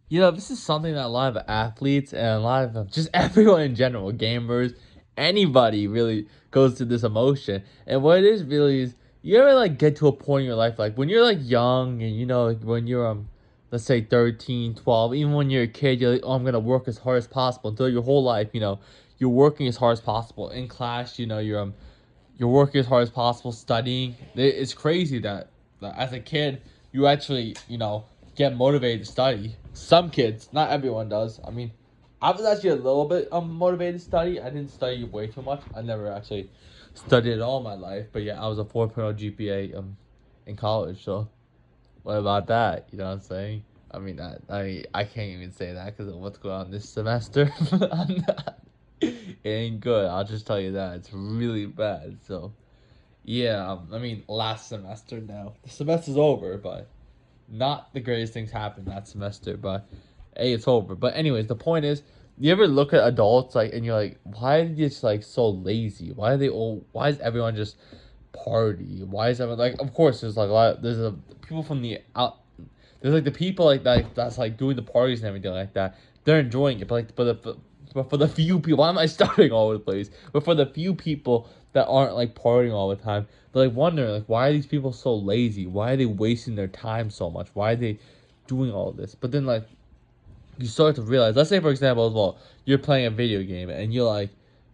This is something that a lot of athletes and a lot of just everyone in general, gamers, anybody really goes through this emotion. And what it is really is you ever like get to a point in your life, like when you're like young and like when you're let's say 13, 12, even when you're a kid, you're like, oh, I'm gonna work as hard as possible until your whole life, you're working as hard as possible. In class, you're working as hard as possible, studying. It's crazy that as a kid, you actually, get motivated to study. Some kids, not everyone does. I mean, I was actually a little bit motivated to study. I didn't study way too much. I never actually studied at all in my life. But yeah, I was a 4.0 GPA in college. So what about that? You know what I'm saying? I mean, I can't even say that because of what's going on this semester. I'm not, it ain't good. I'll just tell you that it's really bad. So yeah, I mean, last semester now. The semester's over, but not the greatest things happened that semester. But hey, it's over. But anyways, the point is, you ever look at adults like, and you're like, why are they just like so lazy? Why are they all? Why is everyone just party? Why is everyone like? Of course, there's like a lot. There's a people from the out. There's like the people like that that's like doing the parties and everything like that. They're enjoying it, but for the few people, why am I starting all over the place? But for the few people that aren't like partying all the time, they're like wondering like why are these people so lazy? Why are they wasting their time so much? Why are they doing all this? But then like you start to realize, let's say for example as well, you're playing a video game and you're like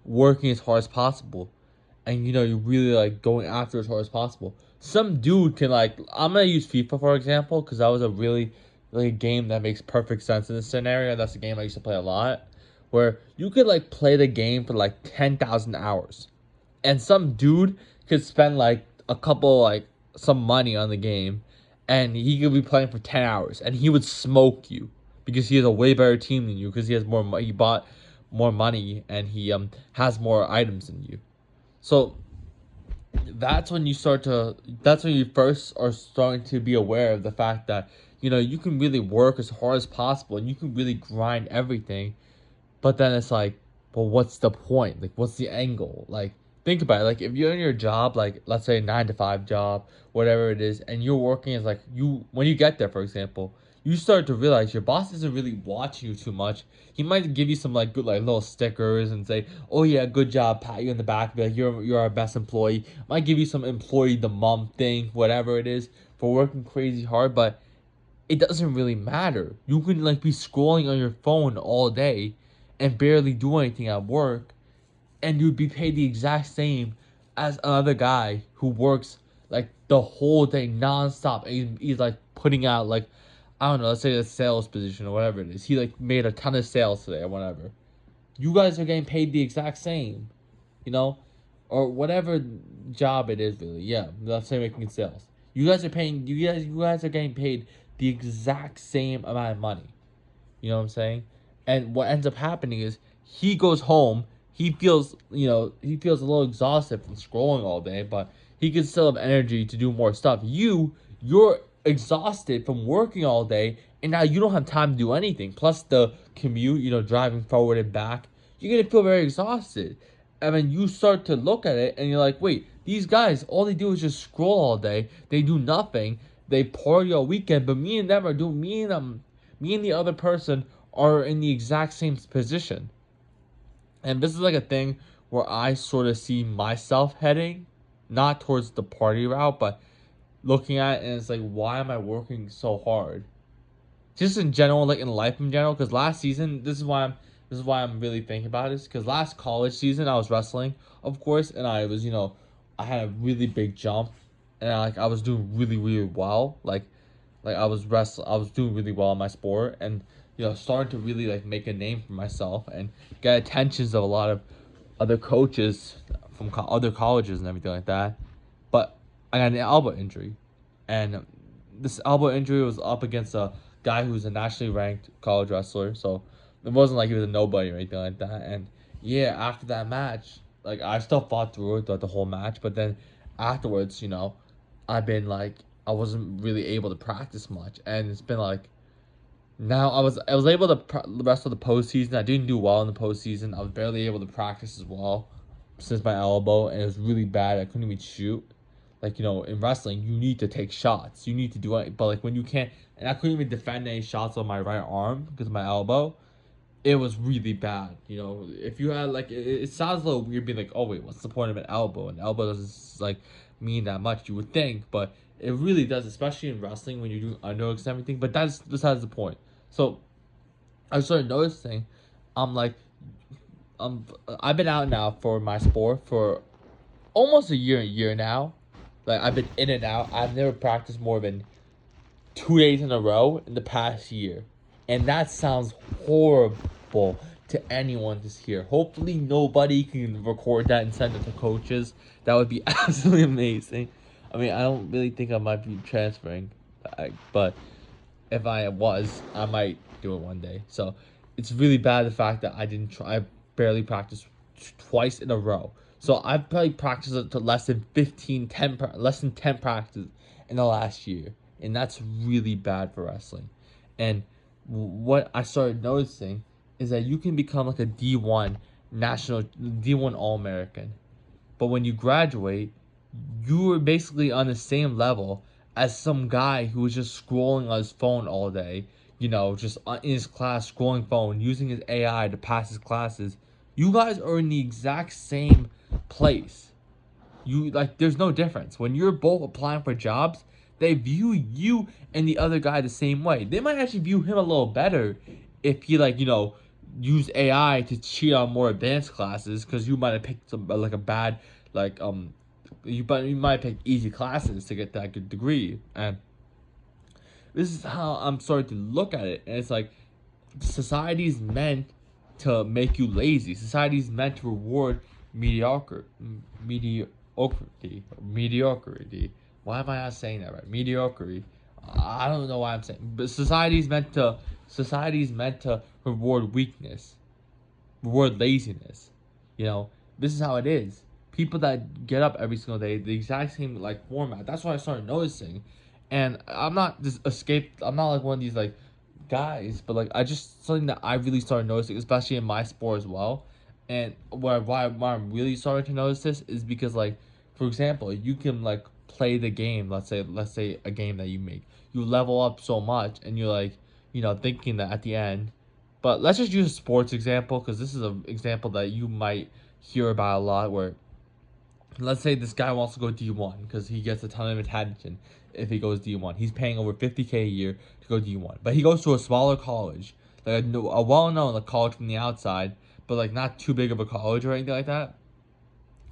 working as hard as possible, and you're really like going after as hard as possible. Some dude can like, I'm gonna use FIFA for example because that was a really like a game that makes perfect sense in this scenario. That's a game I used to play a lot, where you could like play the game for like 10,000 hours, and some dude could spend like a couple like some money on the game, and he could be playing for 10 hours, and he would smoke you because he has a way better team than you because he has more. He bought more money and he has more items than you. So that's when you start to that's when you first are starting to be aware of the fact that you can really work as hard as possible and you can really grind everything, but then it's like, well, what's the point? Like, what's the angle? Like, think about it. Like, if you're in your job, like, let's say a 9 to 5 job, whatever it is, and you're working as like when you get there, for example, you start to realize your boss isn't really watching you too much. He might give you some like good like little stickers and say, "Oh yeah, good job," pat you in the back, be like, "You're our best employee." Might give you some employee the month thing, whatever it is, for working crazy hard, but it doesn't really matter. You can like be scrolling on your phone all day and barely do anything at work, and you'd be paid the exact same as another guy who works like the whole day nonstop. And he's like putting out like, I don't know, let's say a sales position or whatever it is. He like made a ton of sales today or whatever. You guys are getting paid the exact same, you know, or whatever job it is really. Yeah, let's say making sales. You guys are getting paid the exact same amount of money. You know what I'm saying? And what ends up happening is he goes home. He feels a little exhausted from scrolling all day, but he can still have energy to do more stuff. You're exhausted from working all day, and now you don't have time to do anything. Plus the commute, driving forward and back, you're gonna feel very exhausted. And then you start to look at it, and you're like, wait, these guys, all they do is just scroll all day. They do nothing. They party all weekend, but me and the other person are in the exact same position. And this is like a thing where I sort of see myself heading, not towards the party route, but looking at it and it's like, why am I working so hard? Just in general, like in life in general, because last season, this is why I'm really thinking about this, because last college season I was wrestling, of course, and I had a really big jump, and I was doing really really well, like I was doing really well in my sport, and starting to really like make a name for myself and get attentions of a lot of other coaches from other colleges and everything like that. But I got an elbow injury, and this elbow injury was up against a guy who's a nationally ranked college wrestler, so it wasn't like he was a nobody or anything like that. And yeah, after that match, like I still fought through it throughout the whole match, but then afterwards, I've been like I wasn't really able to practice much, and it's been like now I was able to the rest of the postseason. I didn't do well in the postseason. I was barely able to practice as well since my elbow, and it was really bad. I couldn't even shoot. like, in wrestling, you need to take shots. You need to do it. But like when you can't, and I couldn't even defend any shots on my right arm because of my elbow. It was really bad. If you had like, it sounds a little weird being like, oh wait, what's the point of an elbow? An elbow doesn't like mean that much, you would think, but it really does, especially in wrestling when you do underhooks and everything. But that's besides the point. So I started noticing, I'm like, I've been out now for my sport for almost a year now. Like I've been in and out. I've never practiced more than 2 days in a row in the past year. And that sounds horrible to anyone to hear. Hopefully nobody can record that and send it to coaches. That would be absolutely amazing. I mean, I don't really think I might be transferring, but if I was, I might do it one day. So it's really bad the fact that I didn't try. I barely practiced twice in a row. So I've probably practiced it to less than 10, less than 10 practices in the last year. And that's really bad for wrestling. And what I started noticing is that you can become like a D1 D1 All American. But when you graduate, you were basically on the same level as some guy who was just scrolling on his phone all day, just in his class, scrolling phone, using his AI to pass his classes. You guys are in the exact same place. There's no difference. When you're both applying for jobs, they view you and the other guy the same way. They might actually view him a little better if he use AI to cheat on more advanced classes, because you might have picked some like a bad like you might pick easy classes to get that good degree. And this is how I'm starting to look at it. And it's like society's meant to make you lazy. Society's meant to reward mediocrity. Why am I not saying that right? Mediocrity. I don't know why I'm saying, but society's meant to reward weakness, reward laziness. This is how it is. People that get up every single day, the exact same format. That's what I started noticing, and I'm not just escaped. I'm not like one of these guys, but I just something that I really started noticing, especially in my sport as well. And why I'm really starting to notice this is because for example, you can play the game. Let's say a game that you make, you level up so much, and you're thinking that at the end. But let's just use a sports example, because this is an example that you might hear about a lot. Where let's say this guy wants to go D1 because he gets a ton of attention if he goes D1. He's paying over 50K a year to go D1. But he goes to a smaller college, a well-known college from the outside, but not too big of a college or anything like that.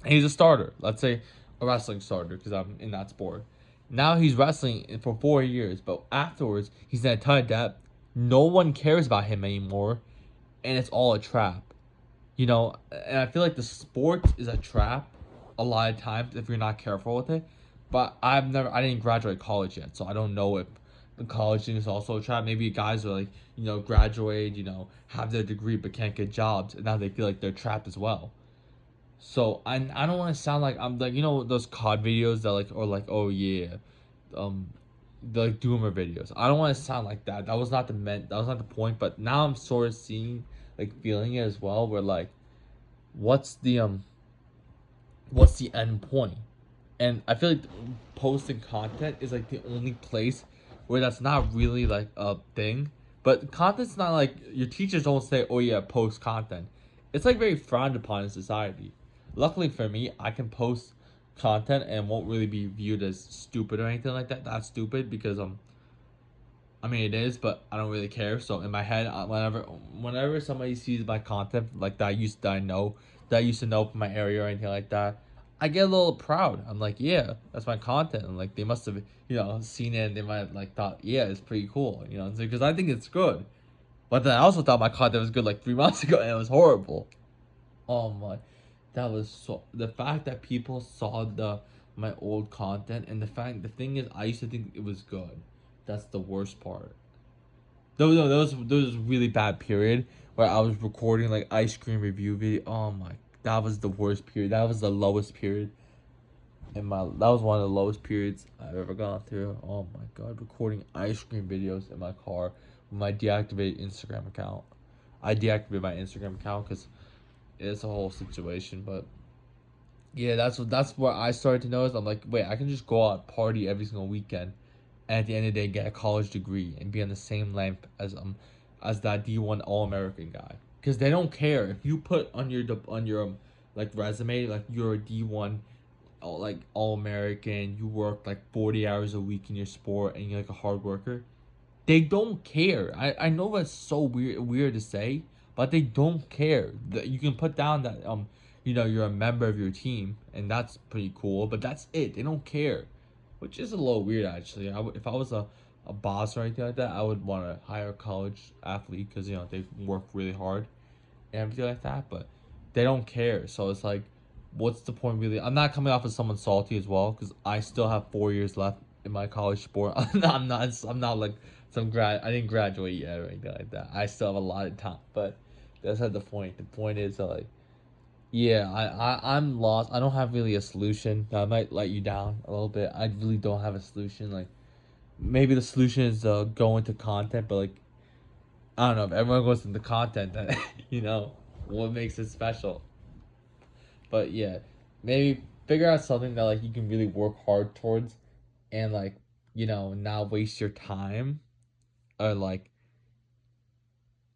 And he's a starter. Let's say a wrestling starter, because I'm in that sport. Now he's wrestling for 4 years, but afterwards he's in a ton of debt. No one cares about him anymore, and it's all a trap. And I feel like the sport is a trap a lot of times if you're not careful with it. But I didn't graduate college yet, so I don't know if the college thing is also a trap. Maybe guys are graduate, have their degree but can't get jobs, and now they feel like they're trapped as well. So I don't want to sound like I'm those COD videos that oh yeah, um the doomer videos. I don't want to sound like that. That was not the point. But now I'm sort of seeing feeling it as well. Where what's the end point? And I feel like posting content is the only place where that's not really a thing. But content's not your teachers don't say, oh yeah, post content. It's very frowned upon in society. Luckily for me, I can post content and won't really be viewed as stupid or anything like that. That's stupid because I mean it is, but I don't really care. So in my head, whenever somebody sees my content that I used to know from my area or anything like that, I get a little proud. I'm like, yeah, that's my content. And they must have seen it, and they might have thought, yeah, it's pretty cool. Because I think it's good. But then I also thought my content was good 3 months ago, and it was horrible. Oh my, that was the fact that people saw my old content, and the thing is, I used to think it was good. That's the worst part. No, there was a really bad period where I was recording ice cream review video. Oh my, that was the worst period. That was the lowest period that was one of the lowest periods I've ever gone through. Oh my god, recording ice cream videos in my car with my deactivated Instagram account. I deactivated my Instagram account because it's a whole situation, but Yeah, that's what I started to notice. I'm like, wait, I can just go out party every single weekend, and at the end of the day, get a college degree and be on the same length as that D1 All American guy. Because they don't care if you put on your like resume like you're a D1 like All American. You work like 40 hours a week in your sport, and you're like a hard worker. They don't care. I know that's so weird to say, but they don't care. That you can put down that you're a member of your team, and that's pretty cool. But that's it. They don't care, which is a little weird actually. If I was a boss or anything like that, I would want to hire a college athlete because they work really hard and everything like that. But they don't care. So it's like, what's the point really? I'm not coming off as someone salty as well because I still have 4 years left in my college sport. I'm not like some grad. I didn't graduate yet or anything like that. I still have a lot of time. But that's not the point. The point is like, yeah, I'm lost. I don't have really a solution. I might let you down a little bit. I really don't have a solution. Like maybe the solution is go into content, but like I don't know if everyone goes into content, then what makes it special. But yeah, maybe figure out something that like you can really work hard towards, and like not waste your time, or like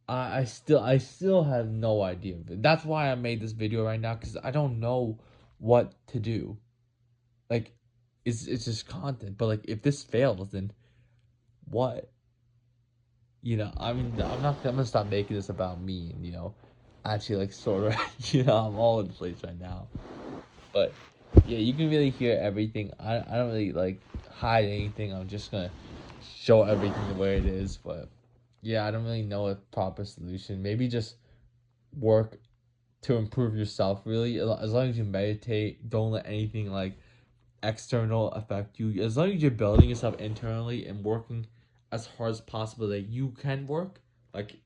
I still have no idea. That's why I made this video right now because I don't know what to do. Like, it's just content. But like, if this fails, then what? I mean, I'm gonna stop making this about me. And actually, like, sort of. I'm all in the place right now. But yeah, you can really hear everything. I don't really like hide anything. I'm just gonna show everything the way it is. But yeah, I don't really know a proper solution. Maybe just work to improve yourself. Really, as long as you meditate, don't let anything like external affect you. As long as you're building yourself internally and working as hard as possible that you can work, like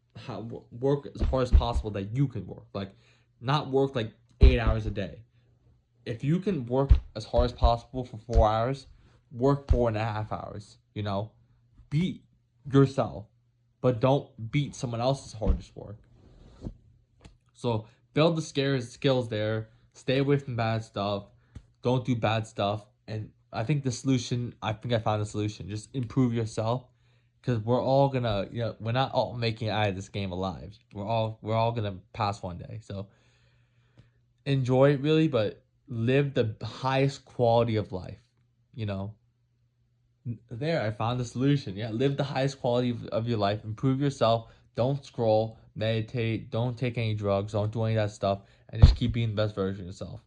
work as hard as possible that you can work. Like not work like 8 hours a day. If you can work as hard as possible for 4 hours, work 4.5 hours. Beat yourself, but don't beat someone else's hardest work. So build the skills there. Stay away from bad stuff. Don't do bad stuff. And I think the solution. I think I found the solution. Just improve yourself, because we're all gonna. We're not all making it out of this game alive. We're all gonna pass one day. So enjoy it really, but live the highest quality of life. You know. There, I found the solution. Yeah, live the highest quality of your life. Improve yourself. Don't scroll. Meditate. Don't take any drugs. Don't do any of that stuff. And just keep being the best version of yourself.